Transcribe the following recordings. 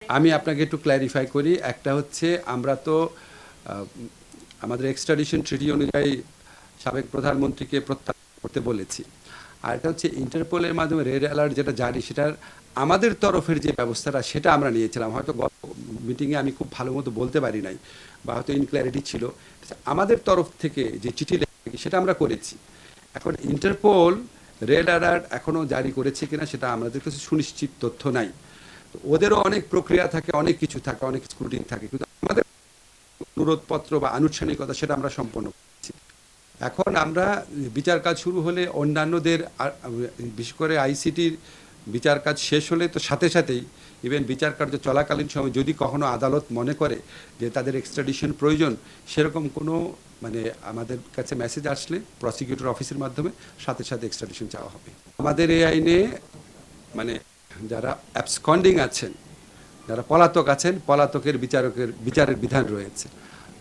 আমি আপনাকে একটু ক্ল্যারিফাই করি। একটা হচ্ছে আমরা তো আমাদের এক্সট্রাডিশন ট্রিটি অনুযায়ী সাবেক প্রধানমন্ত্রীকে প্রত্যাহার করতে বলেছি। আর এটা হচ্ছে ইন্টারপোলের মাধ্যমে রেড অ্যালার্ট যেটা জারি, সেটার আমাদের তরফের যে ব্যবস্থাটা সেটা আমরা নিয়েছিলাম। হয়তো গত মিটিংয়ে আমি খুব ভালো মতো বলতে পারি নাই, বা হয়তো ইনক্ল্যারিটি ছিল। আমাদের তরফ থেকে যে চিঠি লেখা সেটা আমরা করেছি। এখন ইন্টারপোল রেড অ্যালার্ট এখনও জারি করেছে কিনা সেটা আমাদের কাছে সুনিশ্চিত তথ্য নাই। ওদেরও অনেক প্রক্রিয়া থাকে, অনেক কিছু থাকে, অনেক স্ক্রুটিনি থাকে, কিন্তু আমাদের অনুরোধপত্র বা আনুষ্ঠানিকতা সেটা আমরা সম্পন্ন করছি। এখন আমরা বিচার কাজ শুরু হলে অন্যান্যদের বিশেষ করে আইসিটির বিচার কাজ শেষ হলে তো সাথে সাথেই ইভেন বিচার কার্য চলাকালীন সময় যদি কখনো আদালত মনে করে যে তাদের এক্সট্রাডিশন প্রয়োজন, সেরকম কোনো মানে আমাদের কাছে মেসেজ আসলে প্রসিকিউটর অফিসের মাধ্যমে সাথে সাথে এক্সট্রাডিশন চাওয়া হবে। আমাদের এই আইনে মানে যারা অ্যাবসকন্ডিং আছেন, যারা পলাতক আছেন, পলাতকের বিচারের বিধান রয়েছে।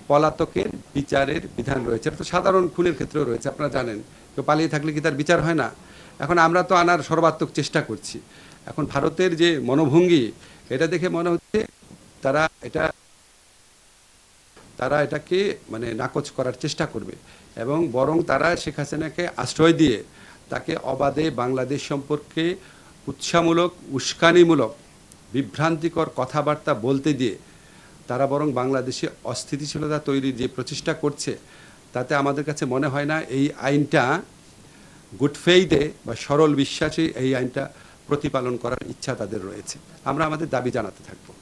পলাতকের বিচারের বিধান রয়েছে। এটা তো সাধারণ খুনের ক্ষেত্রেও রয়েছে, আপনারা জানেন। কেউ পালিয়ে থাকলে কি তার বিচার হয় না? এখন আমরা তো আনার সর্বাত্মক চেষ্টা করছি। এখন ভারতের যে মনোভঙ্গি, এটা দেখে মনে হচ্ছে তারা এটা তারা এটাকে মানে নাকচ করার চেষ্টা করবে, এবং বরং তারা শেখ হাসিনাকে আশ্রয় দিয়ে তাকে অবাধে বাংলাদেশ সম্পর্কে উৎসাহমূলক, উস্কানিমূলক, বিভ্রান্তিকর কথাবার্তা বলতে দিয়ে তারা বরং বাংলাদেশে অস্থিতিশীলতা তৈরির যে প্রচেষ্টা করছে, তাতে আমাদের কাছে মনে হয় না এই আইনটা গুড ফেইথে বা সরল বিশ্বাসে এই আইনটা প্রতিপালন করার ইচ্ছা তাদের রয়েছে। আমরা আমাদের দাবি জানাতে থাকবো।